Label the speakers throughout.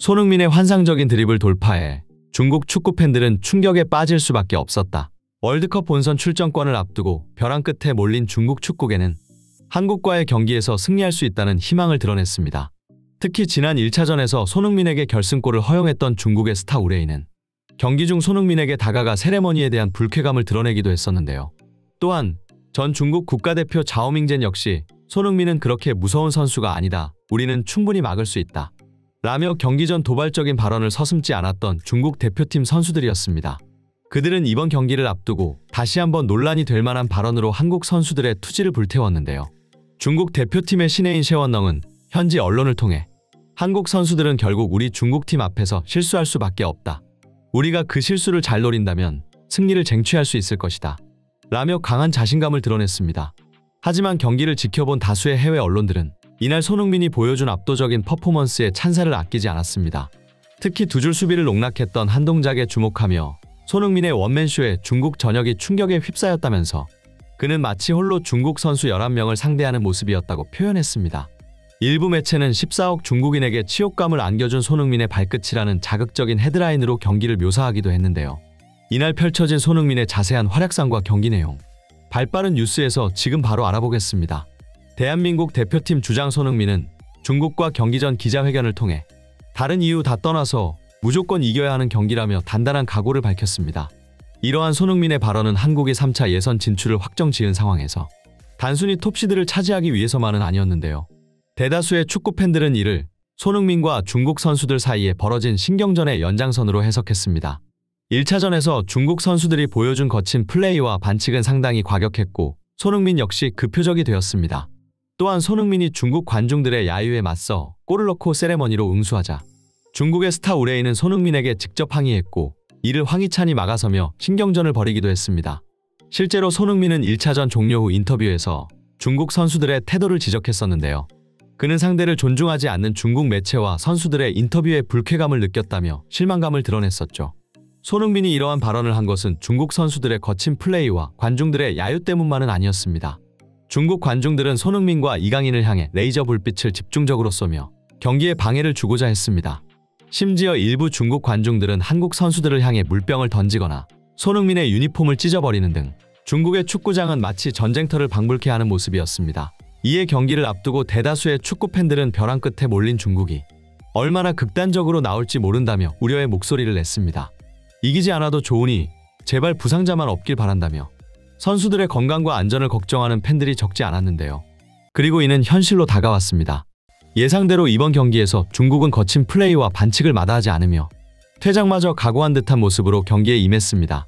Speaker 1: 손흥민의 환상적인 드리블 돌파에 중국 축구 팬들은 충격에 빠질 수밖에 없었다. 월드컵 본선 출전권을 앞두고 벼랑 끝에 몰린 중국 축구계는 한국과의 경기에서 승리할 수 있다는 희망을 드러냈습니다. 특히 지난 1차전에서 손흥민에게 결승골을 허용했던 중국의 스타 우레이는 경기 중 손흥민에게 다가가 세레머니에 대한 불쾌감을 드러내기도 했었는데요. 또한 전 중국 국가대표 자오밍젠 역시 손흥민은 그렇게 무서운 선수가 아니다. 우리는 충분히 막을 수 있다. 라며 경기 전 도발적인 발언을 서슴지 않았던 중국 대표팀 선수들이었습니다. 그들은 이번 경기를 앞두고 다시 한번 논란이 될 만한 발언으로 한국 선수들의 투지를 불태웠는데요. 중국 대표팀의 신예인 셰원넝은 현지 언론을 통해 한국 선수들은 결국 우리 중국팀 앞에서 실수할 수밖에 없다. 우리가 그 실수를 잘 노린다면 승리를 쟁취할 수 있을 것이다. 라며 강한 자신감을 드러냈습니다. 하지만 경기를 지켜본 다수의 해외 언론들은 이날 손흥민이 보여준 압도적인 퍼포먼스에 찬사를 아끼지 않았습니다. 특히 두 줄 수비를 농락했던 한 동작에 주목하며 손흥민의 원맨쇼에 중국 전역이 충격에 휩싸였다면서 그는 마치 홀로 중국 선수 11명을 상대하는 모습이었다고 표현했습니다. 일부 매체는 14억 중국인에게 치욕감을 안겨준 손흥민의 발끝이라는 자극적인 헤드라인으로 경기를 묘사하기도 했는데요. 이날 펼쳐진 손흥민의 자세한 활약상과 경기 내용, 발빠른 뉴스에서 지금 바로 알아보겠습니다. 대한민국 대표팀 주장 손흥민은 중국과 경기 전 기자회견을 통해 다른 이유 다 떠나서 무조건 이겨야 하는 경기라며 단단한 각오를 밝혔습니다. 이러한 손흥민의 발언은 한국이 3차 예선 진출을 확정지은 상황에서 단순히 톱시드를 차지하기 위해서만은 아니었는데요. 대다수의 축구 팬들은 이를 손흥민과 중국 선수들 사이에 벌어진 신경전의 연장선으로 해석했습니다. 1차전에서 중국 선수들이 보여준 거친 플레이와 반칙은 상당히 과격했고 손흥민 역시 그 표적이 되었습니다. 또한 손흥민이 중국 관중들의 야유에 맞서 골을 넣고 세레머니로 응수하자 중국의 스타 우레이는 손흥민에게 직접 항의했고 이를 황희찬이 막아서며 신경전을 벌이기도 했습니다. 실제로 손흥민은 1차전 종료 후 인터뷰에서 중국 선수들의 태도를 지적했었는데요. 그는 상대를 존중하지 않는 중국 매체와 선수들의 인터뷰에 불쾌감을 느꼈다며 실망감을 드러냈었죠. 손흥민이 이러한 발언을 한 것은 중국 선수들의 거친 플레이와 관중들의 야유 때문만은 아니었습니다. 중국 관중들은 손흥민과 이강인을 향해 레이저 불빛을 집중적으로 쏘며 경기에 방해를 주고자 했습니다. 심지어 일부 중국 관중들은 한국 선수들을 향해 물병을 던지거나 손흥민의 유니폼을 찢어버리는 등 중국의 축구장은 마치 전쟁터를 방불케 하는 모습이었습니다. 이에 경기를 앞두고 대다수의 축구 팬들은 벼랑 끝에 몰린 중국이 얼마나 극단적으로 나올지 모른다며 우려의 목소리를 냈습니다. 이기지 않아도 좋으니 제발 부상자만 없길 바란다며 선수들의 건강과 안전을 걱정하는 팬들이 적지 않았는데요. 그리고 이는 현실로 다가왔습니다. 예상대로 이번 경기에서 중국은 거친 플레이와 반칙을 마다하지 않으며 퇴장마저 각오한 듯한 모습으로 경기에 임했습니다.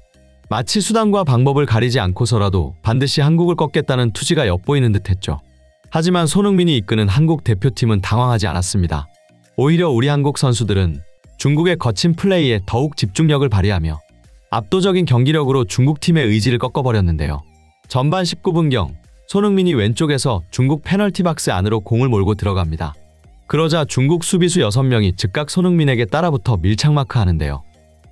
Speaker 1: 마치 수단과 방법을 가리지 않고서라도 반드시 한국을 꺾겠다는 투지가 엿보이는 듯했죠. 하지만 손흥민이 이끄는 한국 대표팀은 당황하지 않았습니다. 오히려 우리 한국 선수들은 중국의 거친 플레이에 더욱 집중력을 발휘하며 압도적인 경기력으로 중국팀의 의지를 꺾어버렸는데요. 전반 19분경 손흥민이 왼쪽에서 중국 페널티 박스 안으로 공을 몰고 들어갑니다. 그러자 중국 수비수 6명이 즉각 손흥민에게 따라붙어 밀착마크하는데요.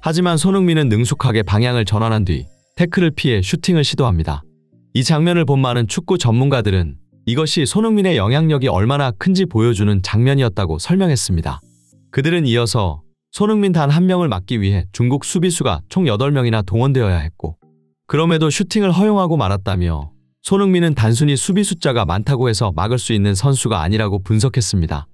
Speaker 1: 하지만 손흥민은 능숙하게 방향을 전환한 뒤 태클을 피해 슈팅을 시도합니다. 이 장면을 본 많은 축구 전문가들은 이것이 손흥민의 영향력이 얼마나 큰지 보여주는 장면이었다고 설명했습니다. 그들은 이어서 손흥민 단 한 명을 막기 위해 중국 수비수가 총 8명이나 동원되어야 했고 그럼에도 슈팅을 허용하고 말았다며 손흥민은 단순히 수비 숫자가 많다고 해서 막을 수 있는 선수가 아니라고 분석했습니다.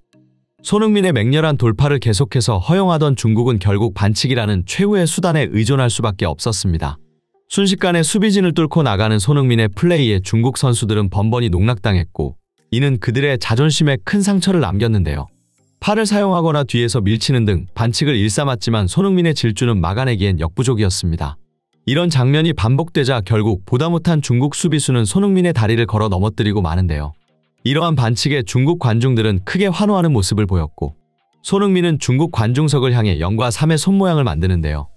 Speaker 1: 손흥민의 맹렬한 돌파를 계속해서 허용하던 중국은 결국 반칙이라는 최후의 수단에 의존할 수밖에 없었습니다. 순식간에 수비진을 뚫고 나가는 손흥민의 플레이에 중국 선수들은 번번이 농락당했고 이는 그들의 자존심에 큰 상처를 남겼는데요. 팔을 사용하거나 뒤에서 밀치는 등 반칙을 일삼았지만 손흥민의 질주는 막아내기엔 역부족이었습니다. 이런 장면이 반복되자 결국 보다 못한 중국 수비수는 손흥민의 다리를 걸어 넘어뜨리고 마는데요. 이러한 반칙에 중국 관중들은 크게 환호하는 모습을 보였고 손흥민은 중국 관중석을 향해 0과 3의 손모양을 만드는데요.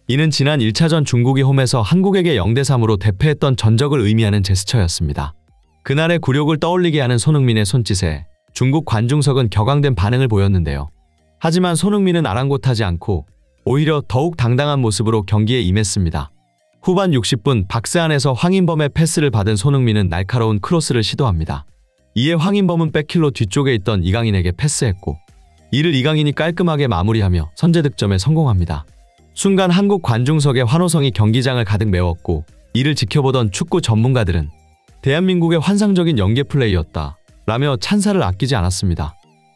Speaker 1: 이는 지난 1차전 중국이 홈에서 한국에게 0대3으로 대패했던 전적을 의미하는 제스처였습니다. 그날의 굴욕을 떠올리게 하는 손흥민의 손짓에 중국 관중석은 격앙된 반응을 보였는데요. 하지만 손흥민은 아랑곳하지 않고 오히려 더욱 당당한 모습으로 경기에 임했습니다. 후반 60분 박스 안에서 황인범의 패스를 받은 손흥민은 날카로운 크로스를 시도합니다. 이에 황인범은 백힐로 뒤쪽에 있던 이강인에게 패스했고 이를 이강인이 깔끔하게 마무리하며 선제 득점에 성공합니다. 순간 한국 관중석의 환호성이 경기장을 가득 메웠고 이를 지켜보던 축구 전문가들은 대한민국의 환상적인 연계 플레이였다 라며 찬사를 아끼지 않았습니다.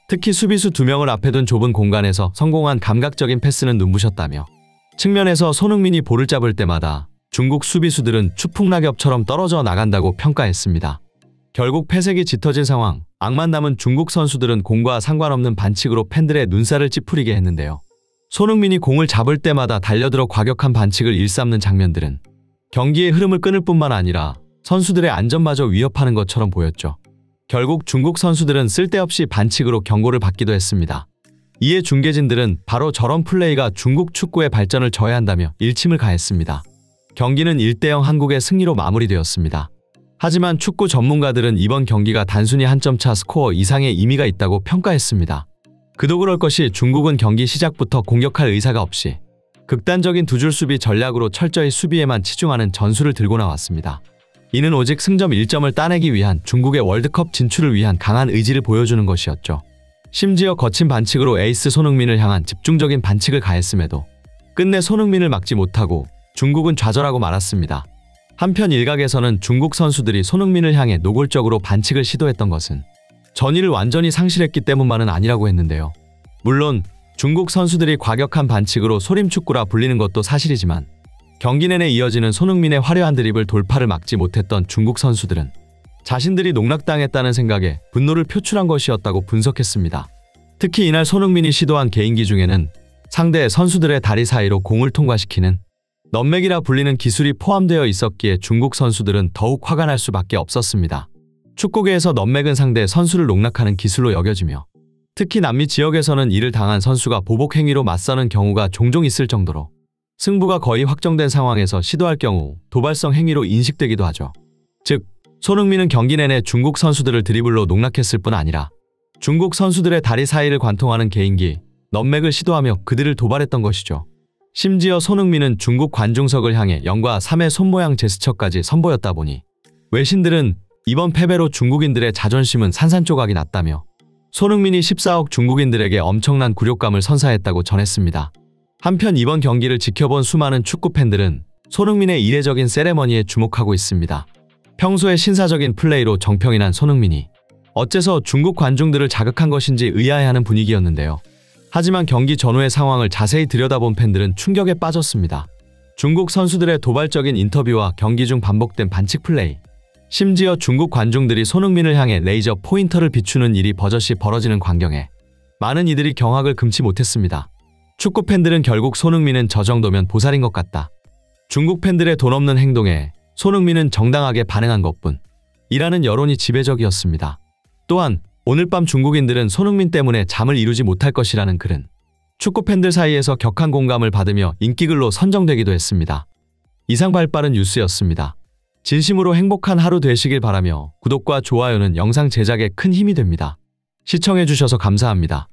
Speaker 1: 특히 수비수 2명을 앞에 둔 좁은 공간에서 성공한 감각적인 패스는 눈부셨다며 측면에서 손흥민이 볼을 잡을 때마다 중국 수비수들은 추풍낙엽처럼 떨어져 나간다고 평가했습니다. 결국 패색이 짙어진 상황, 악만 남은 중국 선수들은 공과 상관없는 반칙으로 팬들의 눈살을 찌푸리게 했는데요. 손흥민이 공을 잡을 때마다 달려들어 과격한 반칙을 일삼는 장면들은 경기의 흐름을 끊을 뿐만 아니라 선수들의 안전마저 위협하는 것처럼 보였죠. 결국 중국 선수들은 쓸데없이 반칙으로 경고를 받기도 했습니다. 이에 중계진들은 바로 저런 플레이가 중국 축구의 발전을 저해한다며 일침을 가했습니다. 경기는 1대0 한국의 승리로 마무리되었습니다. 하지만 축구 전문가들은 이번 경기가 단순히 한 점 차 스코어 이상의 의미가 있다고 평가했습니다. 그도 그럴 것이 중국은 경기 시작부터 공격할 의사가 없이 극단적인 두 줄 수비 전략으로 철저히 수비에만 치중하는 전술을 들고 나왔습니다. 이는 오직 승점 1점을 따내기 위한 중국의 월드컵 진출을 위한 강한 의지를 보여주는 것이었죠. 심지어 거친 반칙으로 에이스 손흥민을 향한 집중적인 반칙을 가했음에도 끝내 손흥민을 막지 못하고 중국은 좌절하고 말았습니다. 한편 일각에서는 중국 선수들이 손흥민을 향해 노골적으로 반칙을 시도했던 것은 전의를 완전히 상실했기 때문만은 아니라고 했는데요. 물론 중국 선수들이 과격한 반칙으로 소림축구라 불리는 것도 사실이지만 경기 내내 이어지는 손흥민의 화려한 드리블 돌파를 막지 못했던 중국 선수들은 자신들이 농락당했다는 생각에 분노를 표출한 것이었다고 분석했습니다. 특히 이날 손흥민이 시도한 개인기 중에는 상대 선수들의 다리 사이로 공을 통과시키는 넘맥이라 불리는 기술이 포함되어 있었기에 중국 선수들은 더욱 화가 날 수밖에 없었습니다. 축구계에서 넘맥은 상대 선수를 농락하는 기술로 여겨지며 특히 남미 지역에서는 이를 당한 선수가 보복 행위로 맞서는 경우가 종종 있을 정도로 승부가 거의 확정된 상황에서 시도할 경우 도발성 행위로 인식되기도 하죠. 즉, 손흥민은 경기 내내 중국 선수들을 드리블로 농락했을 뿐 아니라 중국 선수들의 다리 사이를 관통하는 개인기, 넘맥을 시도하며 그들을 도발했던 것이죠. 심지어 손흥민은 중국 관중석을 향해 0과 3의 손모양 제스처까지 선보였다 보니 외신들은 이번 패배로 중국인들의 자존심은 산산조각이 났다며 손흥민이 14억 중국인들에게 엄청난 굴욕감을 선사했다고 전했습니다. 한편 이번 경기를 지켜본 수많은 축구팬들은 손흥민의 이례적인 세레머니에 주목하고 있습니다. 평소에 신사적인 플레이로 정평이 난 손흥민이 어째서 중국 관중들을 자극한 것인지 의아해하는 분위기였는데요. 하지만 경기 전후의 상황을 자세히 들여다본 팬들은 충격에 빠졌습니다. 중국 선수들의 도발적인 인터뷰와 경기 중 반복된 반칙 플레이, 심지어 중국 관중들이 손흥민을 향해 레이저 포인터를 비추는 일이 버젓이 벌어지는 광경에 많은 이들이 경악을 금치 못했습니다. 축구 팬들은 결국 손흥민은 저 정도면 보살인 것 같다. 중국 팬들의 돈 없는 행동에 손흥민은 정당하게 반응한 것뿐 이라는 여론이 지배적이었습니다. 또한 오늘 밤 중국인들은 손흥민 때문에 잠을 이루지 못할 것이라는 글은 축구 팬들 사이에서 격한 공감을 받으며 인기글로 선정되기도 했습니다. 이상 발빠른 뉴스였습니다. 진심으로 행복한 하루 되시길 바라며 구독과 좋아요는 영상 제작에 큰 힘이 됩니다. 시청해주셔서 감사합니다.